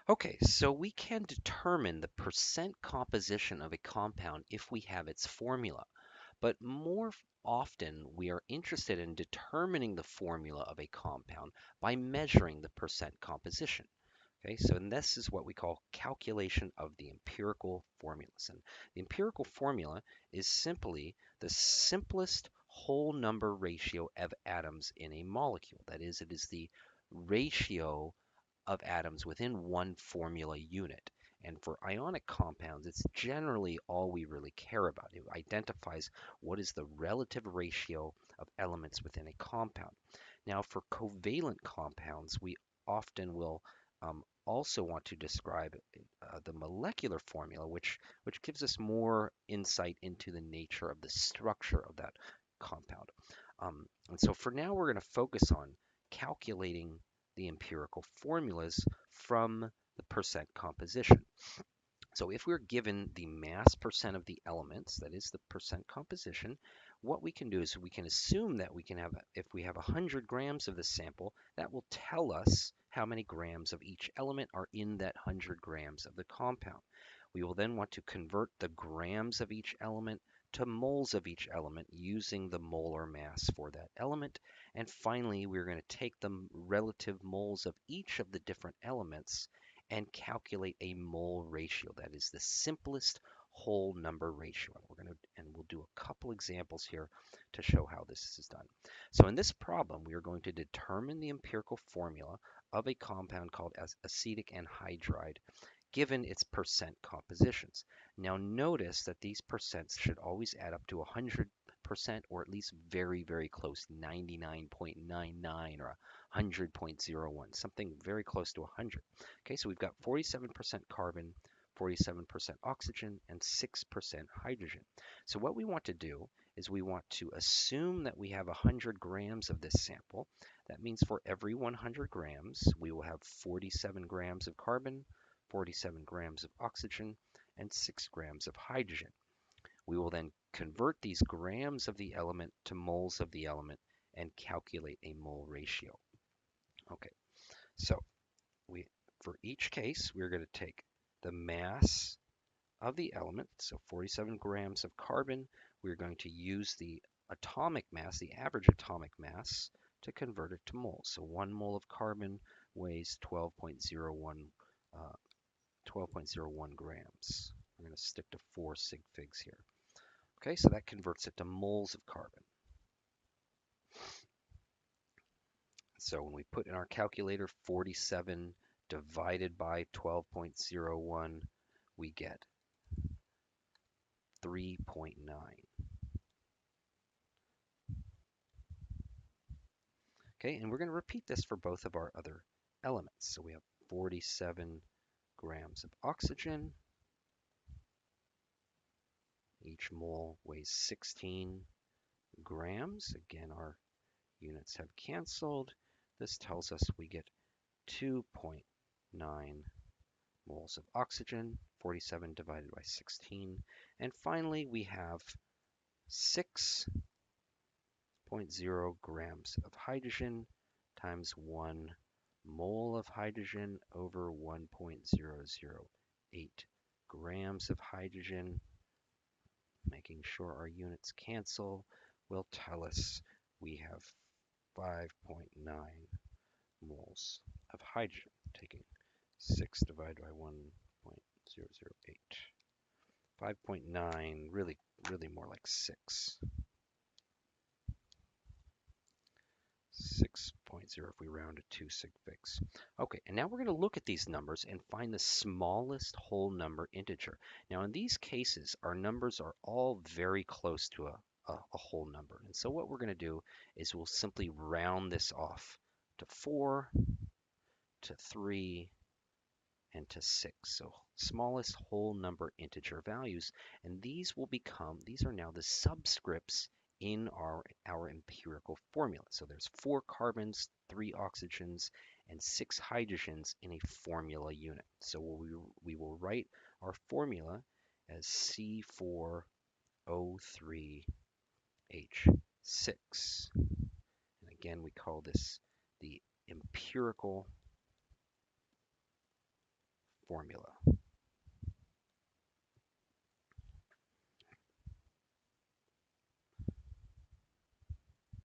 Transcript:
Okay, so we can determine the percent composition of a compound if we have its formula, but often we are interested in determining the formula of a compound by measuring the percent composition. Okay, so and this is what we call calculation of the empirical formulas. And the empirical formula is simply the simplest whole number ratio of atoms in a molecule. That is, it is the ratio of atoms within one formula unit. And for ionic compounds, it's generally all we really care about. It identifies what is the relative ratio of elements within a compound. Now, for covalent compounds, we often will also want to describe the molecular formula, which gives us more insight into the nature of the structure of that compound. And so for now, we're going to focus on calculating the empirical formulas from the percent composition. So if we're given the mass percent of the elements, that is the percent composition, what we can do is we can assume that we can have, if we have 100 grams of the sample, that will tell us how many grams of each element are in that 100 grams of the compound. We will then want to convert the grams of each element to moles of each element using the molar mass for that element. And finally, we're going to take the relative moles of each of the different elements and calculate a mole ratio. That is the simplest whole number ratio. And we'll do a couple examples here to show how this is done. So in this problem, we are going to determine the empirical formula of a compound called acetic anhydride given its percent compositions. Now notice that these percents should always add up to 100% or at least very, very close, 99.99 or 100.01, something very close to 100. Okay, so we've got 47% carbon, 47% oxygen, and 6% hydrogen. So what we want to do is we want to assume that we have 100 grams of this sample. That means for every 100 grams, we will have 47 grams of carbon, 47 grams of oxygen, and 6 grams of hydrogen. We will then convert these grams of the element to moles of the element and calculate a mole ratio. Okay, so we for each case, we're going to take the mass of the element, so 47 grams of carbon. We're going to use the atomic mass, the average atomic mass, to convert it to moles. So 1 mole of carbon weighs 12.01 grams. We're going to stick to 4 sig figs here. Okay, so that converts it to moles of carbon. So when we put in our calculator 47 divided by 12.01, we get 3.9. Okay, and we're going to repeat this for both of our other elements. So we have 47 grams of oxygen. Each mole weighs 16 grams. Again, our units have canceled. This tells us we get 2.9 moles of oxygen, 47 divided by 16. And finally, we have 6.0 grams of hydrogen times 1 mole of hydrogen over 1.008 grams of hydrogen. Making sure our units cancel will tell us we have 5.9 moles of hydrogen, taking 6 divided by 1.008. 5.9, really more like 6. 6.0 if we round to 2 sig figs. Okay, and now we're going to look at these numbers and find the smallest whole number integer. Now in these cases, our numbers are all very close to a whole number. And so what we're going to do is we'll simply round this off to 4, to 3, and to 6. So smallest whole number integer values. And these are now the subscripts in our empirical formula. So there's 4 carbons, 3 oxygens, and 6 hydrogens in a formula unit. So we will write our formula as C4O3H6. And again, we call this the empirical formula.